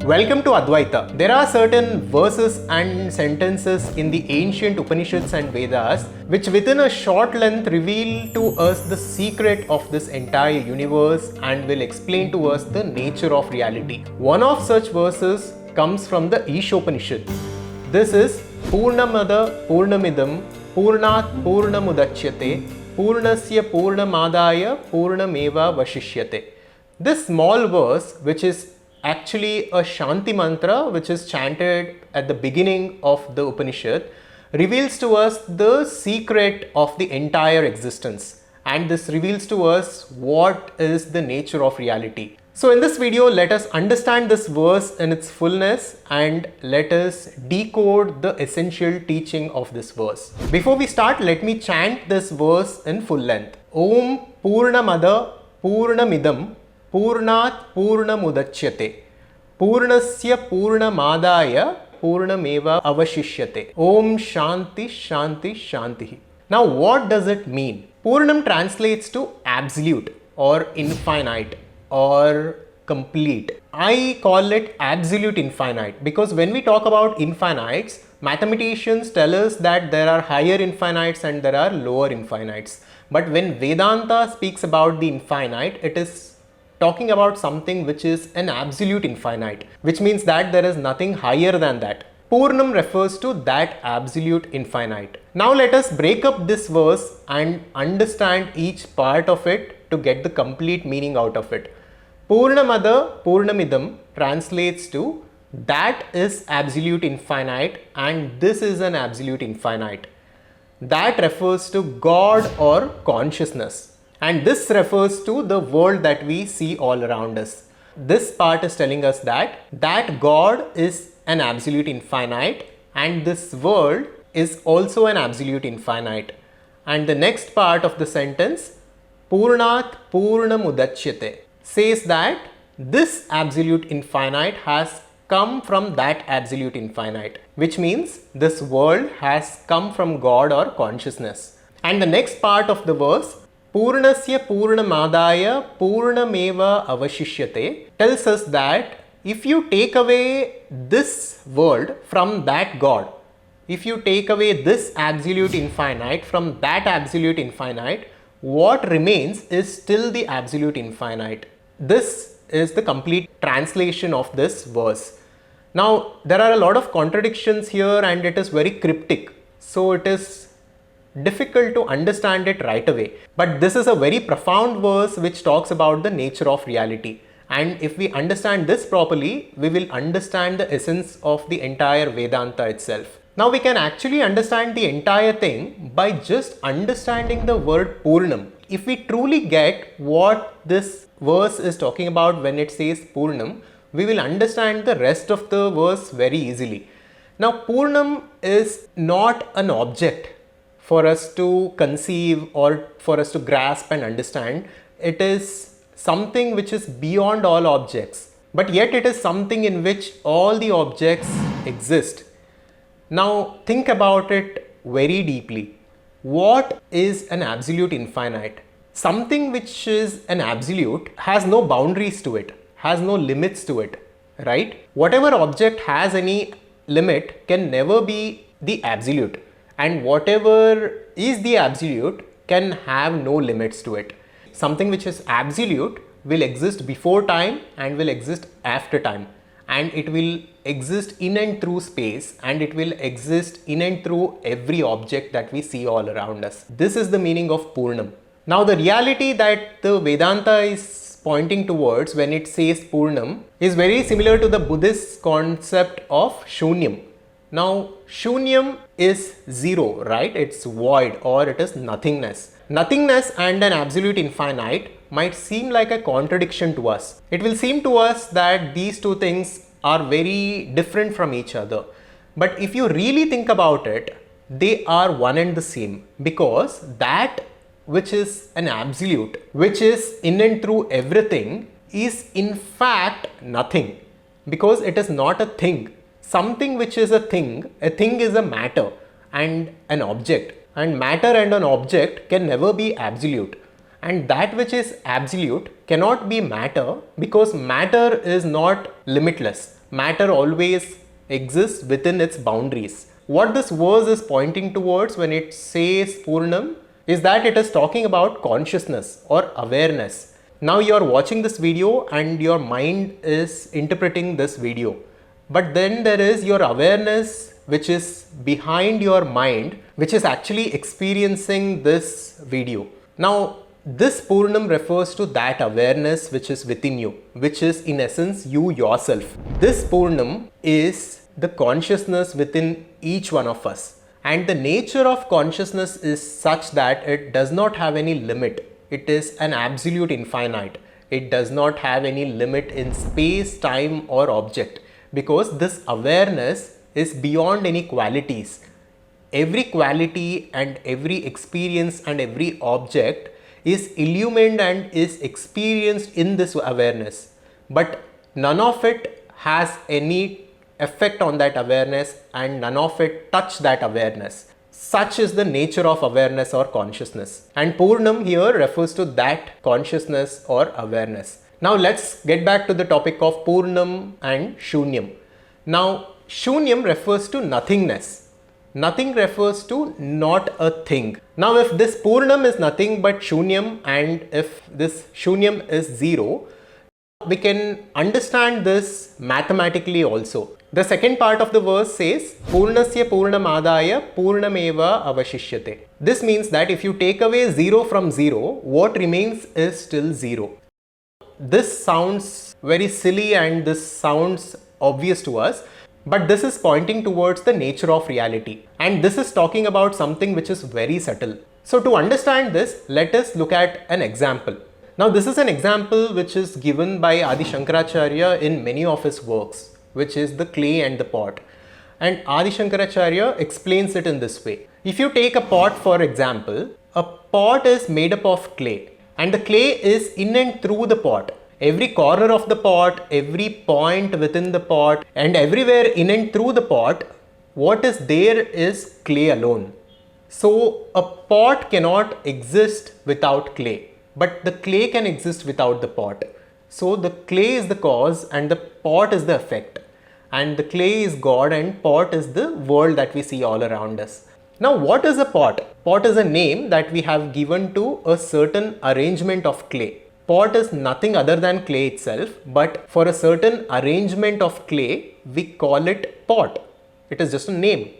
Welcome to Adhvaitha. There are certain verses and sentences in the ancient Upanishads and Vedas which within a short length reveal to us the secret of this entire universe and will explain to us the nature of reality. One of such verses comes from the Isha Upanishad. This is Purnam Adah Purnam Idam Purnat Purnam Udachyate Purnasya Purnam Adah Purnam Avashishyate. This small verse, which is actually a Shanti mantra which is chanted at the beginning of the Upanishad, reveals to us the secret of the entire existence, and this reveals to us what is the nature of reality. So in this video, let us understand this verse in its fullness and let us decode the essential teaching of this verse. Before we start, let me chant this verse in full length. Om Purnam Adah Purnam Idam Purnat Purnam Udachyate Purnasya Purnam Adah Purnam Avashishyate. Om Shanti Shanti Shanti. Now what does it mean? Purnam translates to absolute or infinite or complete. I call it absolute infinite because when we talk about infinites, mathematicians tell us that there are higher infinites and there are lower infinites. But when Vedanta speaks about the infinite, it is talking about something which is an absolute infinite, which means that there is nothing higher than that. Purnam refers to that absolute infinite. Now let us break up this verse and understand each part of it to get the complete meaning out of it. Purnam Adah Purnam Idam translates to that is absolute infinite and this is an absolute infinite. That refers to God or consciousness. And this refers to the world that we see all around us. This part is telling us that God is an absolute infinite and this world is also an absolute infinite. And the next part of the sentence, Purnat Purnam Udachyate, says that this absolute infinite has come from that absolute infinite, which means this world has come from God or consciousness. And the next part of the verse, Purnasya Purnam Adah Purnam Avashishyate, tells us that if you take away this world from that God, if you take away this absolute infinite from that absolute infinite, what remains is still the absolute infinite. This is the complete translation of this verse. Now, there are a lot of contradictions here and it is very cryptic. So it is difficult to understand it right away. But this is a very profound verse which talks about the nature of reality. And if we understand this properly, we will understand the essence of the entire Vedanta itself. Now we can actually understand the entire thing by just understanding the word Purnam. If we truly get what this verse is talking about when it says Purnam, we will understand the rest of the verse very easily. Now Purnam is not an object for us to conceive or for us to grasp and understand. It is something which is beyond all objects, but yet it is something in which all the objects exist. Now think about it very deeply. What is an absolute infinite? Something which is an absolute has no boundaries to it, has no limits to it, right? Whatever object has any limit can never be the absolute. And whatever is the absolute can have no limits to it. Something which is absolute will exist before time and will exist after time. And it will exist in and through space and it will exist in and through every object that we see all around us. This is the meaning of Purnam. Now the reality that the Vedanta is pointing towards when it says Purnam is very similar to the Buddhist concept of Shunyam. Now, Shunyam is zero, right? It's void or it is nothingness. Nothingness and an absolute infinite might seem like a contradiction to us. It will seem to us that these two things are very different from each other. But if you really think about it, they are one and the same, because that which is an absolute, which is in and through everything, is in fact nothing, because it is not a thing. Something which is a thing is a matter and an object, and matter and an object can never be absolute. And that which is absolute cannot be matter because matter is not limitless. Matter always exists within its boundaries. What this verse is pointing towards when it says Purnam is that it is talking about consciousness or awareness. Now you are watching this video and your mind is interpreting this video. But then there is your awareness which is behind your mind, which is actually experiencing this video. Now, this Purnam refers to that awareness which is within you, which is in essence you yourself. This Purnam is the consciousness within each one of us. And the nature of consciousness is such that it does not have any limit. It is an absolute infinite. It does not have any limit in space, time or object, because this awareness is beyond any qualities. Every quality and every experience and every object is illumined and is experienced in this awareness, but none of it has any effect on that awareness and none of it touch that awareness. Such is the nature of awareness or consciousness, and Purnam here refers to that consciousness or awareness. Now let's get back to the topic of Purnam and Shunyam. Now Shunyam refers to nothingness. Nothing refers to not a thing. Now if this Purnam is nothing but Shunyam, and if this Shunyam is zero, we can understand this mathematically also. The second part of the verse says Purnasya Purnam Adaya Purnam Eva Avashishyate. This means that if you take away 0 from 0, what remains is still 0. This sounds very silly and this sounds obvious to us, but this is pointing towards the nature of reality, and this is talking about something which is very subtle. So to understand this, let us look at an example. Now this is an example which is given by Adi Shankaracharya in many of his works, which is the clay and the pot. And Adi Shankaracharya explains it in this way. If you take a pot for example, a pot is made up of clay, and the clay is in and through the pot. Every corner of the pot, every point within the pot, and everywhere in and through the pot, what is there is clay alone. So a pot cannot exist without clay, but the clay can exist without the pot. So the clay is the cause and the pot is the effect, and the clay is God and pot is the world that we see all around us. Now what is a pot? Pot is a name that we have given to a certain arrangement of clay. Pot is nothing other than clay itself, but for a certain arrangement of clay, we call it pot. It is just a name.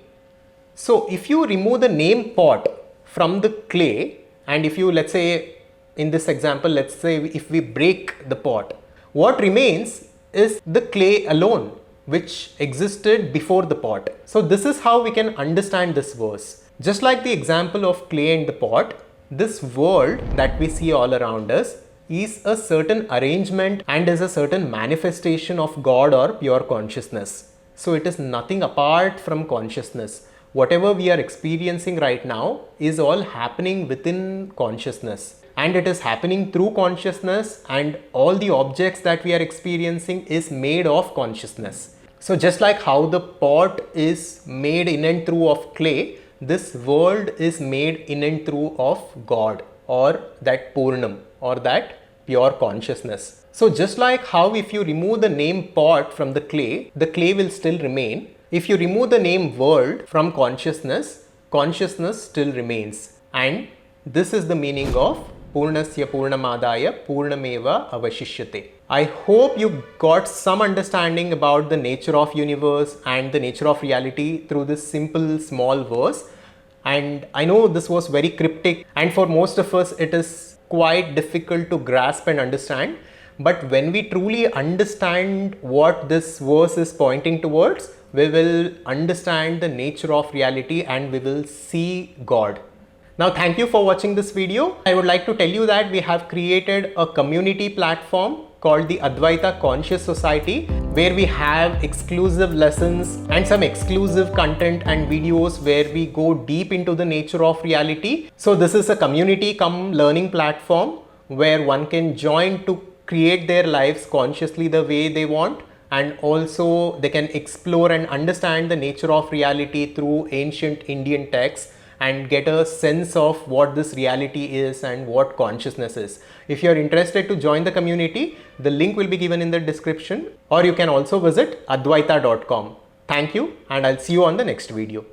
So if you remove the name pot from the clay, and if you, let's say, in this example, let's say if we break the pot, what remains is the clay alone, which existed before the pot. So this is how we can understand this verse. Just like the example of clay and the pot, this world that we see all around us is a certain arrangement and is a certain manifestation of God or pure consciousness. So it is nothing apart from consciousness. Whatever we are experiencing right now is all happening within consciousness, and it is happening through consciousness, and all the objects that we are experiencing is made of consciousness. So just like how the pot is made in and through of clay, this world is made in and through of God or that Purnam or that pure consciousness. So just like how if you remove the name pot from the clay will still remain. If you remove the name world from consciousness, consciousness still remains. And this is the meaning of Purnasya Purnam Adaya Purnam Eva Avashishyate. I hope you got some understanding about the nature of universe and the nature of reality through this simple small verse. And I know this was very cryptic, and for most of us it is quite difficult to grasp and understand. But when we truly understand what this verse is pointing towards, we will understand the nature of reality and we will see God. Now, thank you for watching this video. I would like to tell you that we have created a community platform called the Adhvaitha Conscious Society, where we have exclusive lessons and some exclusive content and videos where we go deep into the nature of reality. So this is a community cum learning platform where one can join to create their lives consciously the way they want, and also they can explore and understand the nature of reality through ancient Indian texts and get a sense of what this reality is and what consciousness is. If you are interested to join the community, the link will be given in the description, or you can also visit adhvaitha.com. Thank you, and I'll see you on the next video.